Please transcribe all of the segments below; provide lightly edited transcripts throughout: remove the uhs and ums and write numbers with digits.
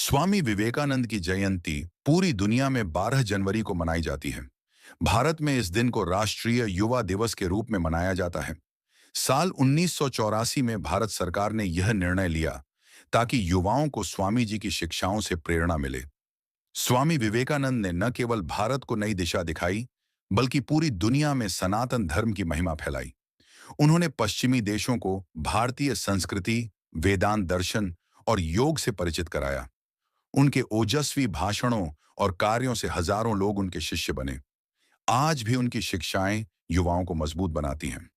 स्वामी विवेकानंद की जयंती पूरी दुनिया में 12 जनवरी को मनाई जाती है। भारत में इस दिन को राष्ट्रीय युवा दिवस के रूप में मनाया जाता है। साल 1984 में भारत सरकार ने यह निर्णय लिया ताकि युवाओं को स्वामी जी की शिक्षाओं से प्रेरणा मिले। स्वामी विवेकानंद ने न केवल भारत को नई दिशा दिखाई, बल्कि पूरी दुनिया में सनातन धर्म की महिमा फैलाई। उन्होंने पश्चिमी देशों को भारतीय संस्कृति, वेदांत दर्शन और योग से परिचित कराया। उनके ओजस्वी भाषणों और कार्यों से हजारों लोग उनके शिष्य बने। आज भी उनकी शिक्षाएं युवाओं को मजबूत बनाती हैं।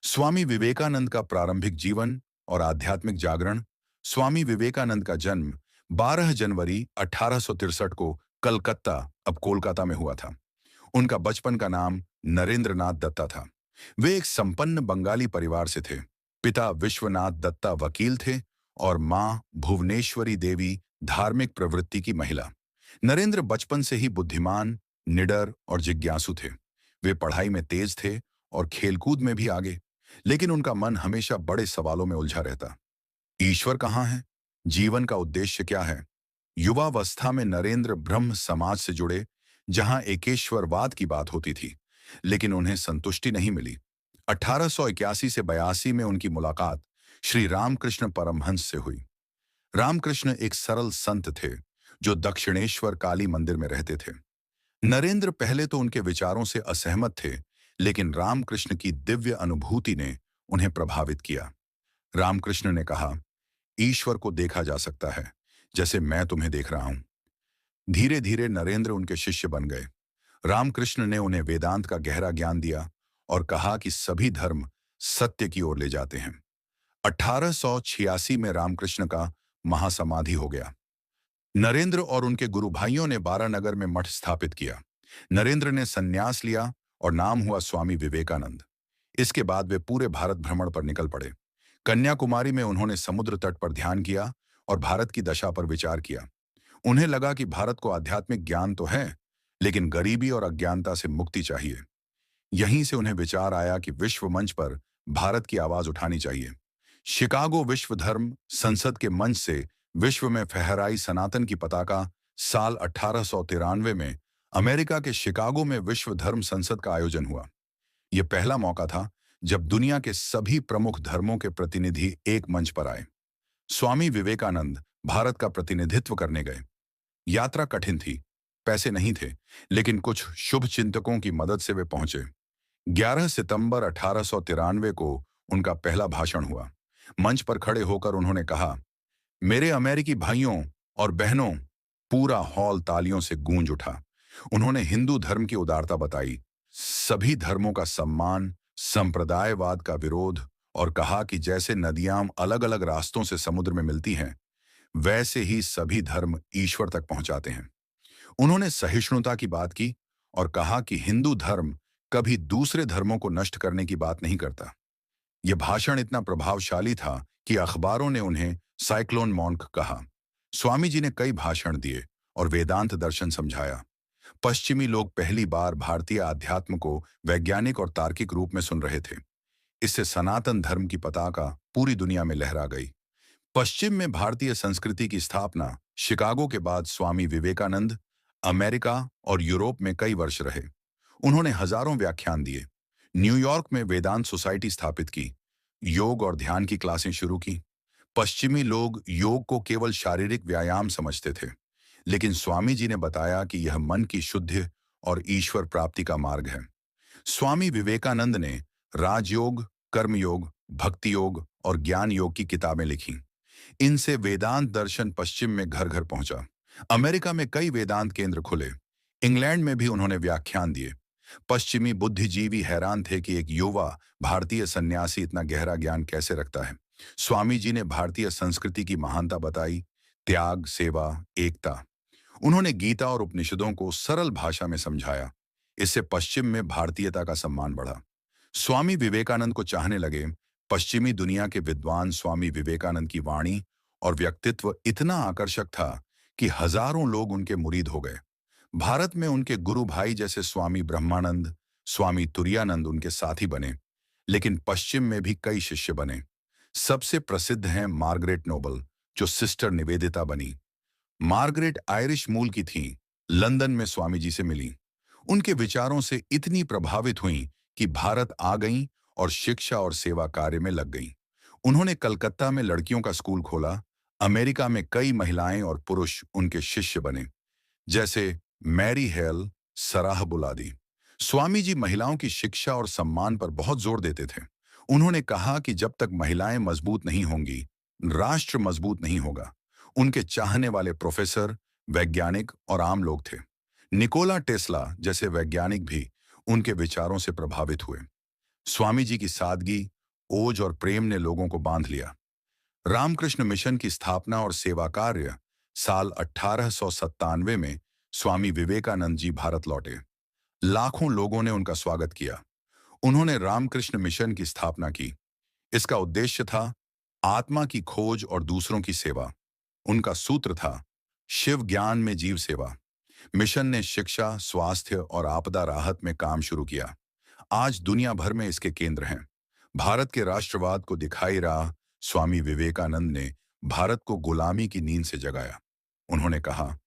स्वामी विवेकानंद का प्रारंभिक जीवन और आध्यात्मिक जागरण। स्वामी विवेकानंद का जन्म 12 जनवरी 1863 को कलकत्ता, अब कोलकाता में हुआ था। उनका बचपन का नाम नरेंद्र नाथ दत्ता था। वे एक संपन्न बंगाली परिवार से थे। पिता विश्वनाथ दत्ता वकील थे और मां भुवनेश्वरी देवी धार्मिक प्रवृत्ति की महिला। नरेंद्र बचपन से ही बुद्धिमान, निडर और जिज्ञासु थे। वे पढ़ाई में तेज थे और खेलकूद में भी आगे, लेकिन उनका मन हमेशा बड़े सवालों में उलझा रहता। ईश्वर कहाँ है? जीवन का उद्देश्य क्या है? युवावस्था में नरेंद्र ब्रह्म समाज से जुड़े, जहां एकेश्वरवाद की बात होती थी, लेकिन उन्हें संतुष्टि नहीं मिली। 1881 से 82 में उनकी मुलाकात श्री रामकृष्ण परमहंस से हुई। रामकृष्ण एक सरल संत थे जो दक्षिणेश्वर काली मंदिर में रहते थे। नरेंद्र पहले तो उनके विचारों से असहमत थे, लेकिन रामकृष्ण की दिव्य अनुभूति ने उन्हें प्रभावित किया। रामकृष्ण ने कहा, ईश्वर को देखा जा सकता है जैसे मैं तुम्हें देख रहा हूं। धीरे धीरे नरेंद्र उनके शिष्य बन गए। रामकृष्ण ने उन्हें वेदांत का गहरा ज्ञान दिया और कहा कि सभी धर्म सत्य की ओर ले जाते हैं। 1886 में रामकृष्ण का महासमाधि हो गया। नरेंद्र और उनके गुरु भाइयों ने बारानगर में मठ स्थापित किया। नरेंद्र ने संन्यास लिया और नाम हुआ स्वामी विवेकानंद। इसके बाद वे पूरे भारत भ्रमण पर निकल पड़े। कन्याकुमारी में उन्होंने समुद्र तट पर ध्यान किया और भारत की दशा पर विचार किया। उन्हें लगा कि भारत को आध्यात्मिक ज्ञान तो है, लेकिन गरीबी और अज्ञानता से मुक्ति चाहिए। यहीं से उन्हें विचार आया कि विश्व मंच पर भारत की आवाज उठानी चाहिए। शिकागो विश्व धर्म संसद के मंच से विश्व में फहराई सनातन की पताका। साल 1893 में अमेरिका के शिकागो में विश्व धर्म संसद का आयोजन हुआ। यह पहला मौका था जब दुनिया के सभी प्रमुख धर्मों के प्रतिनिधि एक मंच पर आए। स्वामी विवेकानंद भारत का प्रतिनिधित्व करने गए। यात्रा कठिन थी, पैसे नहीं थे, लेकिन कुछ शुभ चिंतकों की मदद से वे पहुंचे। 11 सितंबर 1893 को उनका पहला भाषण हुआ। मंच पर खड़े होकर उन्होंने कहा, मेरे अमेरिकी भाइयों और बहनों। पूरा हॉल तालियों से गूंज उठा। उन्होंने हिंदू धर्म की उदारता बताई, सभी धर्मों का सम्मान, संप्रदायवाद का विरोध, और कहा कि जैसे नदियां अलग अलग रास्तों से समुद्र में मिलती हैं, वैसे ही सभी धर्म ईश्वर तक पहुंचाते हैं। उन्होंने सहिष्णुता की बात की और कहा कि हिंदू धर्म कभी दूसरे धर्मों को नष्ट करने की बात नहीं करता। यह भाषण इतना प्रभावशाली था कि अखबारों ने उन्हें साइक्लोन मॉन्क कहा। स्वामी जी ने कई भाषण दिए और वेदांत दर्शन समझाया। पश्चिमी लोग पहली बार भारतीय आध्यात्म को वैज्ञानिक और तार्किक रूप में सुन रहे थे। इससे सनातन धर्म की पताका पूरी दुनिया में लहरा गई। पश्चिम में भारतीय संस्कृति की स्थापना। शिकागो के बाद स्वामी विवेकानंद अमेरिका और यूरोप में कई वर्ष रहे। उन्होंने हजारों व्याख्यान दिए। न्यूयॉर्क में वेदांत सोसाइटी स्थापित की, योग और ध्यान की क्लासें शुरू की। पश्चिमी लोग योग को केवल शारीरिक व्यायाम समझते थे, लेकिन स्वामी जी ने बताया कि यह मन की शुद्धि और ईश्वर प्राप्ति का मार्ग है। स्वामी विवेकानंद ने राजयोग, कर्मयोग, भक्ति योग और ज्ञान योग की किताबें लिखी। इनसे वेदांत दर्शन पश्चिम में घर घर पहुंचा। अमेरिका में कई वेदांत केंद्र खुले। इंग्लैंड में भी उन्होंने व्याख्यान दिए। पश्चिमी बुद्धिजीवी हैरान थे कि एक युवा भारतीय सन्यासी इतना गहरा ज्ञान कैसे रखता है। स्वामी जी ने भारतीय संस्कृति की महानता बताई, त्याग, सेवा, एकता। उन्होंने गीता और उपनिषदों को सरल भाषा में समझाया। इससे पश्चिम में भारतीयता का सम्मान बढ़ा। स्वामी विवेकानंद को चाहने लगे। पश्चिमी दुनिया के विद्वान स्वामी विवेकानंद की वाणी और व्यक्तित्व इतना आकर्षक था कि हजारों लोग उनके मुरीद हो गए। भारत में उनके गुरु भाई जैसे स्वामी ब्रह्मानंद, स्वामी तुरायानंद उनके साथी बने, लेकिन पश्चिम में भी कई शिष्य बने। सबसे प्रसिद्ध हैं मार्गरेट नोबल, जो सिस्टर निवेदिता बनी। मार्गरेट आयरिश मूल की थीं, लंदन में स्वामी जी से मिली। उनके विचारों से इतनी प्रभावित हुईं कि भारत आ गईं और शिक्षा और सेवा कार्य में लग गईं। उन्होंने कलकत्ता में लड़कियों का स्कूल खोला। अमेरिका में कई महिलाएं और पुरुष उनके शिष्य बने, जैसे मैरी हेल, सराह बुलादी। स्वामी जी महिलाओं की शिक्षा और सम्मान पर बहुत जोर देते थे। उन्होंने कहा कि जब तक महिलाएं मजबूत नहीं होंगी, राष्ट्र मजबूत नहीं होगा। उनके चाहने वाले प्रोफेसर, वैज्ञानिक और आम लोग थे। निकोला टेस्ला जैसे वैज्ञानिक भी उनके विचारों से प्रभावित हुए। स्वामी जी की सादगी, ओज और प्रेम ने लोगों को बांध लिया। रामकृष्ण मिशन की स्थापना और सेवा कार्य। साल 1897 में स्वामी विवेकानंद जी भारत लौटे। लाखों लोगों ने उनका स्वागत किया। उन्होंने रामकृष्ण मिशन की स्थापना की। इसका उद्देश्य था आत्मा की खोज और दूसरों की सेवा। उनका सूत्र था शिव ज्ञान में जीव सेवा। मिशन ने शिक्षा, स्वास्थ्य और आपदा राहत में काम शुरू किया। आज दुनिया भर में इसके केंद्र हैं। भारत के राष्ट्रवाद को दिखाई रहा स्वामी विवेकानंद ने भारत को गुलामी की नींद से जगाया। उन्होंने कहा,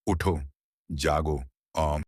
उठो, जागो और